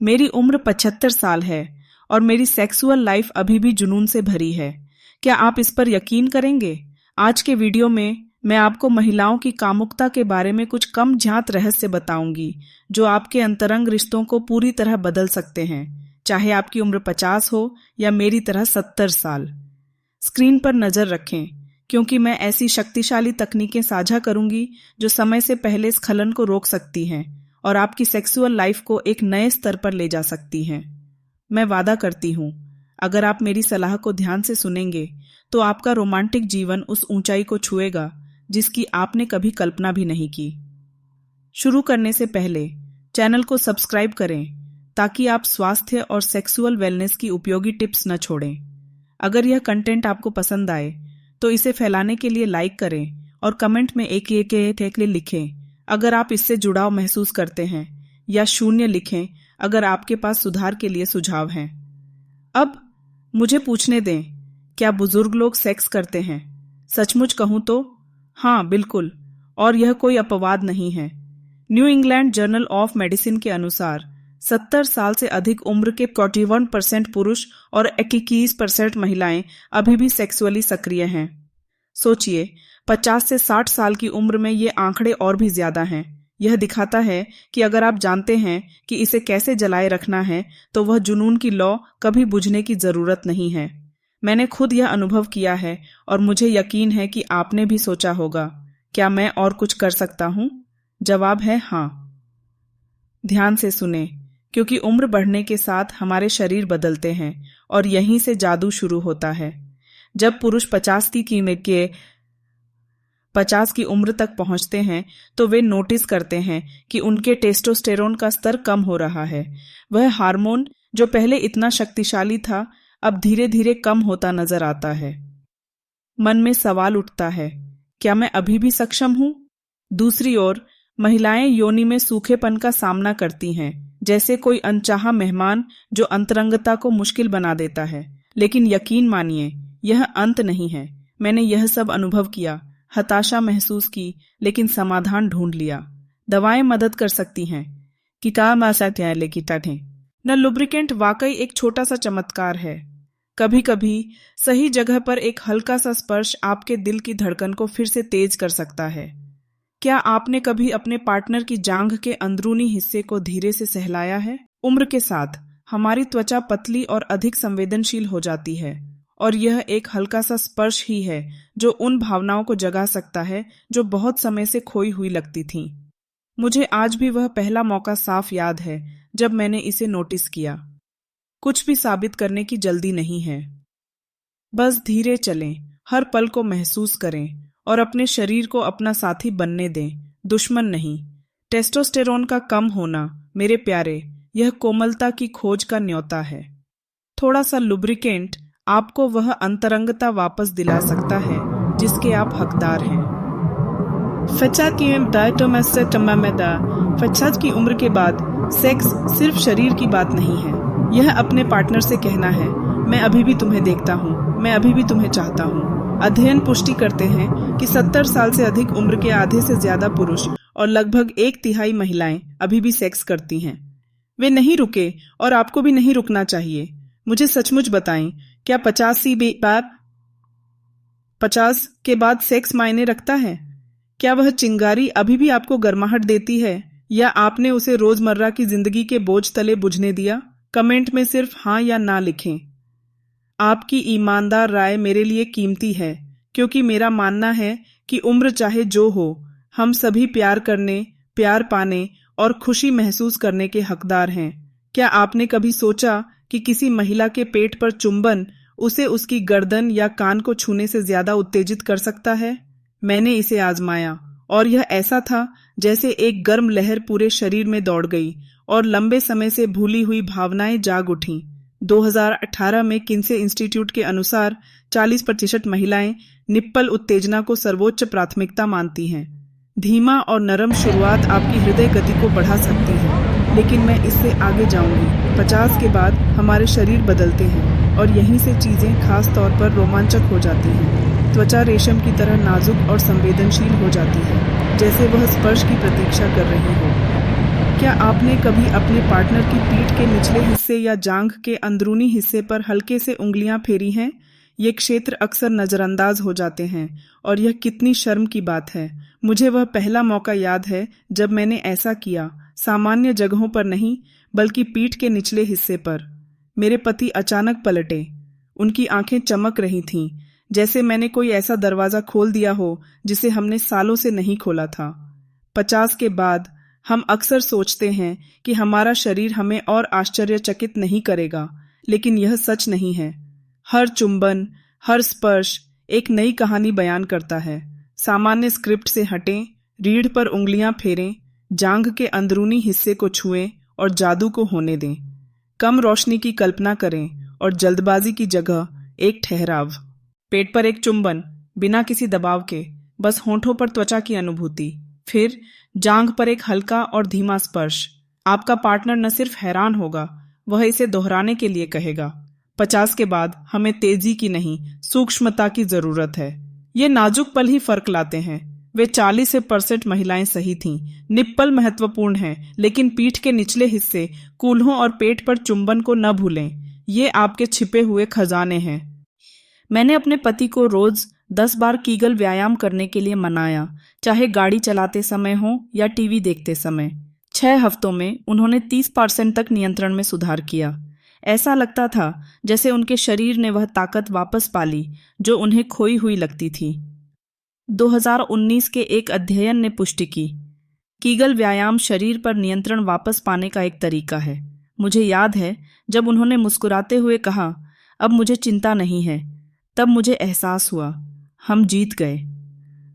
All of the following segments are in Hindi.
मेरी उम्र 75 साल है और मेरी सेक्सुअल लाइफ अभी भी जुनून से भरी है। क्या आप इस पर यकीन करेंगे? आज के वीडियो में मैं आपको महिलाओं की कामुकता के बारे में कुछ कम ज्ञात रहस्य बताऊंगी जो आपके अंतरंग रिश्तों को पूरी तरह बदल सकते हैं, चाहे आपकी उम्र 50 हो या मेरी तरह 70 साल। स्क्रीन पर नजर रखें क्योंकि मैं ऐसी शक्तिशाली तकनीकें साझा करूंगी जो समय से पहले स्खलन को रोक सकती हैं और आपकी सेक्सुअल लाइफ को एक नए स्तर पर ले जा सकती हैं। मैं वादा करती हूं, अगर आप मेरी सलाह को ध्यान से सुनेंगे तो आपका रोमांटिक जीवन उस ऊंचाई को छुएगा जिसकी आपने कभी कल्पना भी नहीं की। शुरू करने से पहले चैनल को सब्सक्राइब करें ताकि आप स्वास्थ्य और सेक्सुअल वेलनेस की उपयोगी टिप्स न छोड़ें। अगर यह कंटेंट आपको पसंद आए तो इसे फैलाने के लिए लाइक करें और कमेंट में एक लिखें अगर आप इससे जुड़ाव महसूस करते हैं, या 0 लिखें अगर आपके पास सुधार के लिए सुझाव हैं। अब मुझे पूछने दें, क्या बुजुर्ग लोग सेक्स करते हैं? सचमुच कहूं तो हाँ, बिल्कुल, और यह कोई अपवाद नहीं है। New England journal of medicine के अनुसार 70 साल से अधिक उम्र के 41% पुरुष और 21% महिलाएं अभी भी सेक्सुअली सक्रिय हैं। सोचिए, 50 से 60 साल की उम्र में ये आंकड़े और भी ज्यादा हैं। यह दिखाता है कि अगर आप जानते हैं कि इसे कैसे जलाए रखना है तो वह जुनून की लौ कभी बुझने की जरूरत नहीं है। मैंने खुद यह अनुभव किया है और मुझे यकीन है कि आपने भी सोचा होगा, क्या मैं और कुछ कर सकता हूं? जवाब है हाँ। ध्यान से सुने, क्योंकि उम्र बढ़ने के साथ हमारे शरीर बदलते हैं और यहीं से जादू शुरू होता है। जब पुरुष 50 की उम्र तक पहुंचते हैं तो वे नोटिस करते हैं कि उनके टेस्टोस्टेरोन का स्तर कम हो रहा है। वह हार्मोन जो पहले इतना शक्तिशाली था अब धीरे धीरे कम होता नजर आता है। मन में सवाल उठता है, क्या मैं अभी भी सक्षम हूं? दूसरी ओर महिलाएं योनि में सूखेपन का सामना करती हैं, जैसे कोई अनचाहा मेहमान जो अंतरंगता को मुश्किल बना देता है। लेकिन यकीन मानिए, यह अंत नहीं है। मैंने यह सब अनुभव किया, हताशा महसूस की, लेकिन समाधान ढूंढ लिया। दवाएं मदद कर सकती हैं, न लुब्रिकेंट वाकई एक छोटा सा चमत्कार है। कभी कभी सही जगह पर एक हल्का सा स्पर्श आपके दिल की धड़कन को फिर से तेज कर सकता है। क्या आपने कभी अपने पार्टनर की जांघ के अंदरूनी हिस्से को धीरे से सहलाया है? उम्र के साथ हमारी त्वचा पतली और अधिक संवेदनशील हो जाती है और यह एक हल्का सा स्पर्श ही है जो उन भावनाओं को जगा सकता है जो बहुत समय से खोई हुई लगती थीं। मुझे आज भी वह पहला मौका साफ याद है जब मैंने इसे नोटिस किया। कुछ भी साबित करने की जल्दी नहीं है, बस धीरे चलें, हर पल को महसूस करें और अपने शरीर को अपना साथी बनने दें, दुश्मन नहीं। टेस्टोस्टेरोन का कम होना, मेरे प्यारे, यह कोमलता की खोज का न्योता है। थोड़ा सा लुब्रिकेंट आपको वह अंतरंगता वापस दिला सकता है जिसके आप हकदार हैं। 50 की उम्र के बाद सेक्स सिर्फ शरीर की बात नहीं है। यह अपने पार्टनर से कहना है, मैं अभी भी तुम्हें देखता हूँ, मैं अभी भी तुम्हें चाहता हूँ। अध्ययन पुष्टि करते हैं कि 70 साल से अधिक उम्र के आधे से ज्यादा पुरुष और लगभग 1/3 महिलाएं अभी भी सेक्स करती हैं। वे नहीं रुके और आपको भी नहीं रुकना चाहिए। मुझे सचमुच बताएं, क्या 50 के बाद सेक्स मायने रखता है? क्या वह चिंगारी अभी भी आपको गर्माहट देती है या आपने उसे रोजमर्रा की जिंदगी के बोझ तले बुझने दिया? कमेंट में सिर्फ हाँ या ना लिखें। आपकी ईमानदार राय मेरे लिए कीमती है, क्योंकि मेरा मानना है कि उम्र चाहे जो हो, हम सभी प्यार करने, प्यार पाने और खुशी महसूस करने के हकदार हैं। क्या आपने कभी सोचा कि किसी महिला के पेट पर चुंबन उसे उसकी गर्दन या कान को छूने से ज्यादा उत्तेजित कर सकता है? मैंने इसे आजमाया और यह ऐसा था जैसे एक गर्म लहर पूरे शरीर में दौड़ गई और लंबे समय से भूली हुई भावनाएं जाग उठीं। 2018 में किन्से इंस्टीट्यूट के अनुसार 40% महिलाएं निप्पल उत्तेजना को सर्वोच्च प्राथमिकता मानती हैं। धीमा और नरम शुरुआत आपकी हृदय गति को बढ़ा सकती है, लेकिन मैं इससे आगे जाऊंगी। 50 के बाद हमारे शरीर बदलते हैं और यहीं से चीजें खास तौर पर रोमांचक हो जाती हैं। त्वचा रेशम की तरह नाजुक और संवेदनशील हो जाती है, जैसे वह स्पर्श की प्रतीक्षा कर रही हो। क्या आपने कभी अपने पार्टनर की पीठ के निचले हिस्से या जांघ के अंदरूनी हिस्से पर हल्के से उंगलियां फेरी हैं? ये क्षेत्र अक्सर नजरअंदाज हो जाते हैं और यह कितनी शर्म की बात है। मुझे वह पहला मौका याद है जब मैंने ऐसा किया, सामान्य जगहों पर नहीं बल्कि पीठ के निचले हिस्से पर। मेरे पति अचानक पलटे। उनकी आंखें चमक रही थीं, जैसे मैंने कोई ऐसा दरवाजा खोल दिया हो जिसे हमने सालों से नहीं खोला था। 50 के बाद हम अक्सर सोचते हैं कि हमारा शरीर हमें और आश्चर्यचकित नहीं करेगा, लेकिन यह सच नहीं है। हर चुंबन, हर स्पर्श एक नई कहानी बयान करता है। सामान्य स्क्रिप्ट से हटें, रीढ़ पर उंगलियां फेरें, जांघ के अंदरूनी हिस्से को छुएं और जादू को होने दें। कम रोशनी की कल्पना करें और जल्दबाजी की जगह एक ठहराव। पेट पर एक चुंबन, बिना किसी दबाव के, बस होंठों पर त्वचा की अनुभूति। फिर जांघ पर एक हल्का और धीमा स्पर्श। आपका पार्टनर न सिर्फ हैरान होगा, वह इसे दोहराने के लिए कहेगा। 50 के बाद हमें तेजी की नहीं, सूक्ष्मता की जरूरत है। ये नाजुक पल ही फर्क लाते हैं। वे 40% महिलाएं सही थीं। निप्पल महत्वपूर्ण हैं, लेकिन पीठ के निचले हिस्से, कूल्हों और पेट पर चुंबन को न भूलें। ये आपके छिपे हुए खजाने हैं। मैंने अपने पति को रोज 10 बार कीगल व्यायाम करने के लिए मनाया, चाहे गाड़ी चलाते समय हो या टीवी देखते समय। 6 हफ्तों में उन्होंने 30% तक नियंत्रण में सुधार किया। ऐसा लगता था जैसे उनके शरीर ने वह ताकत वापस पाली जो उन्हें खोई हुई लगती थी। 2019 के एक अध्ययन ने पुष्टि की, कीगल व्यायाम शरीर पर नियंत्रण वापस पाने का एक तरीका है। मुझे याद है जब उन्होंने मुस्कुराते हुए कहा, अब मुझे चिंता नहीं है, तब मुझे एहसास हुआ हम जीत गए।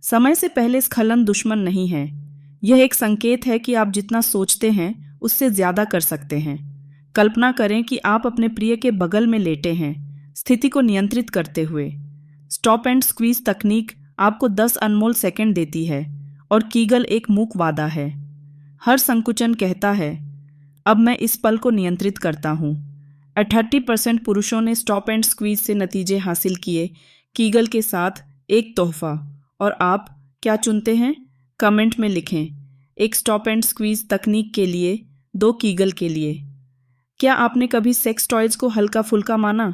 समय से पहले स्खलन दुश्मन नहीं है। यह एक संकेत है कि आप जितना सोचते हैं उससे ज्यादा कर सकते हैं। कल्पना करें कि आप अपने प्रिय के बगल में लेटे हैं, स्थिति को नियंत्रित करते हुए। स्टॉप एंड स्क्वीज तकनीक आपको 10 अनमोल सेकंड देती है और कीगल एक मूक वादा है। हर संकुचन कहता है, अब मैं इस पल को नियंत्रित करता हूँ। 38% पुरुषों ने स्टॉप एंड स्क्वीज से नतीजे हासिल किए, कीगल के साथ एक तोहफा। और आप क्या चुनते हैं? कमेंट में लिखें, एक स्टॉप एंड स्क्वीज तकनीक के लिए, 2 कीगल के लिए। क्या आपने कभी सेक्स टॉयज को हल्का फुल्का माना?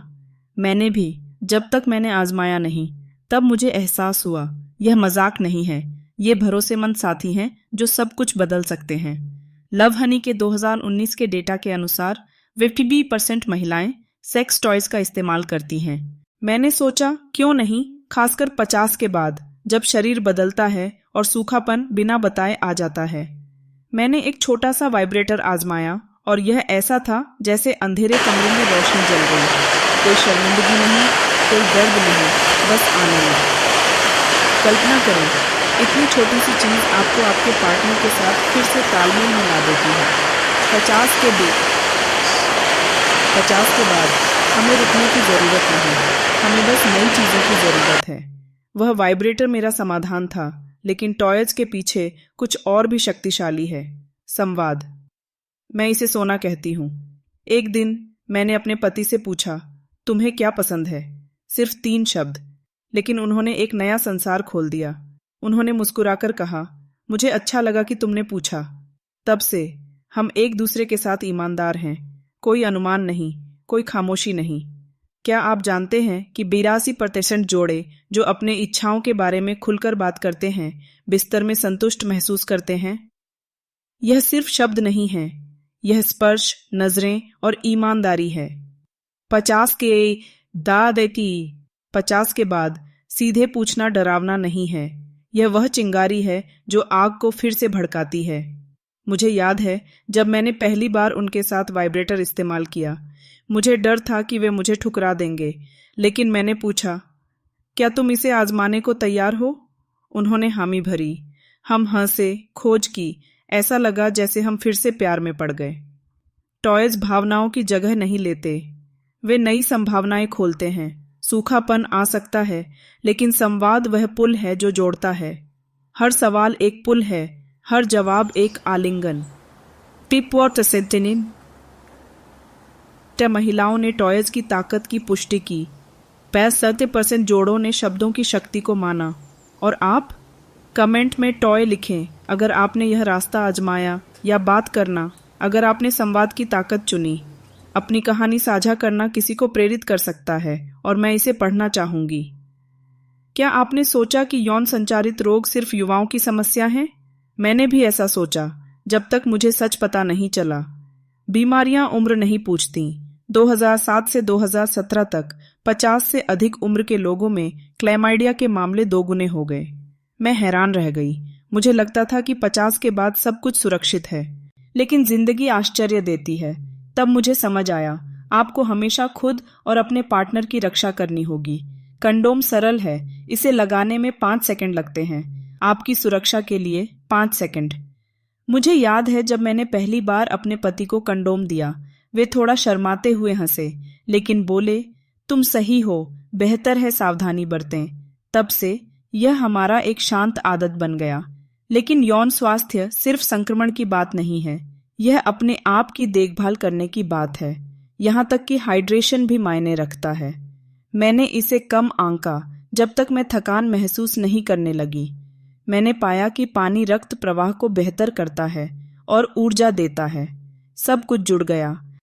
मैंने भी। जब तक मैंने आजमाया नहीं, तब मुझे एहसास हुआ यह मजाक नहीं है। ये भरोसेमंद साथी हैं जो सब कुछ बदल सकते हैं। लव हनी के 2019 के डेटा के अनुसार 52% महिलाएं सेक्स टॉयज का इस्तेमाल करती हैं। मैंने सोचा क्यों नहीं, खासकर 50 के बाद, जब शरीर बदलता है और सूखापन बिना बताए आ जाता है। मैंने एक छोटा सा वाइब्रेटर आजमाया और यह ऐसा था जैसे अंधेरे कमरे में रोशनी जल गई। कोई शर्मिंदगी नहीं, कोई दर्द नहीं, बस आनंद। कल्पना करें, इतनी छोटी सी चीज आपको आपके पार्टनर के साथ फिर से तालमेल में ला देती है। 50 के बाद हमें रुकने की जरूरत नहीं, हमें बस नई चीजों की जरूरत है। वह वाइब्रेटर मेरा समाधान था, लेकिन टॉयज के पीछे कुछ और भी शक्तिशाली है, संवाद। मैं इसे सोना कहती हूँ। एक दिन मैंने अपने पति से पूछा, तुम्हें क्या पसंद है? सिर्फ 3 शब्द, लेकिन उन्होंने एक नया संसार खोल दिया। उन्होंने मुस्कुराकर कहा, मुझे अच्छा लगा कि तुमने पूछा। तब से हम एक दूसरे के साथ ईमानदार हैं। कोई अनुमान नहीं, कोई खामोशी नहीं। क्या आप जानते हैं कि 82% जोड़े जो अपने इच्छाओं के बारे में खुलकर बात करते हैं, बिस्तर में संतुष्ट महसूस करते हैं? यह सिर्फ शब्द नहीं है, यह स्पर्श, नजरें और ईमानदारी है। 50 के बाद सीधे पूछना डरावना नहीं है। यह वह चिंगारी है जो आग को फिर से भड़काती है। मुझे याद है जब मैंने पहली बार उनके साथ वाइब्रेटर इस्तेमाल किया, मुझे डर था कि वे मुझे ठुकरा देंगे, लेकिन मैंने पूछा, क्या तुम इसे आजमाने को तैयार हो? उन्होंने हामी भरी। हम हंसे, खोज की, ऐसा लगा जैसे हम फिर से प्यार में पड़ गए। टॉयज भावनाओं की जगह नहीं लेते, वे नई संभावनाएं खोलते हैं। सूखापन आ सकता है, लेकिन संवाद वह पुल है जो जोड़ता है। हर सवाल एक पुल है, हर जवाब एक आलिंगन। महिलाओं ने टॉयज की ताकत की पुष्टि की। 65% जोड़ों ने शब्दों की शक्ति को माना। और आप? कमेंट में टॉय लिखें अगर आपने यह रास्ता आजमाया या बात करना, अगर आपने संवाद की ताकत चुनी। अपनी कहानी साझा करना किसी को प्रेरित कर सकता है और मैं इसे पढ़ना चाहूंगी। क्या आपने सोचा कि यौन संचारित रोग सिर्फ युवाओं की समस्या है? मैंने भी ऐसा सोचा, जब तक मुझे सच पता नहीं चला। बीमारियां उम्र नहीं पूछती। 2007 से 2017 तक 50 से अधिक उम्र के लोगों में क्लैमाइडिया के मामले 2 गुने हो गए। मैं हैरान रह गई। मुझे लगता था कि 50 के बाद सब कुछ सुरक्षित है, लेकिन जिंदगी आश्चर्य देती है। तब मुझे समझ आया, आपको हमेशा खुद और अपने पार्टनर की रक्षा करनी होगी। कंडोम सरल है, इसे लगाने में 5 सेकंड लगते हैं। आपकी सुरक्षा के लिए 5 सेकंड। मुझे याद है जब मैंने पहली बार अपने पति को कंडोम दिया, वे थोड़ा शर्माते हुए हंसे, लेकिन बोले, तुम सही हो, बेहतर है सावधानी बरतें। तब से यह हमारा एक शांत आदत बन गया। लेकिन यौन स्वास्थ्य सिर्फ संक्रमण की बात नहीं है, यह अपने आप की देखभाल करने की बात है। यहाँ तक कि हाइड्रेशन भी मायने रखता है। मैंने इसे कम आंका जब तक मैं थकान महसूस नहीं करने लगी। मैंने पाया कि पानी रक्त प्रवाह को बेहतर करता है और ऊर्जा देता है। सब कुछ जुड़ गया।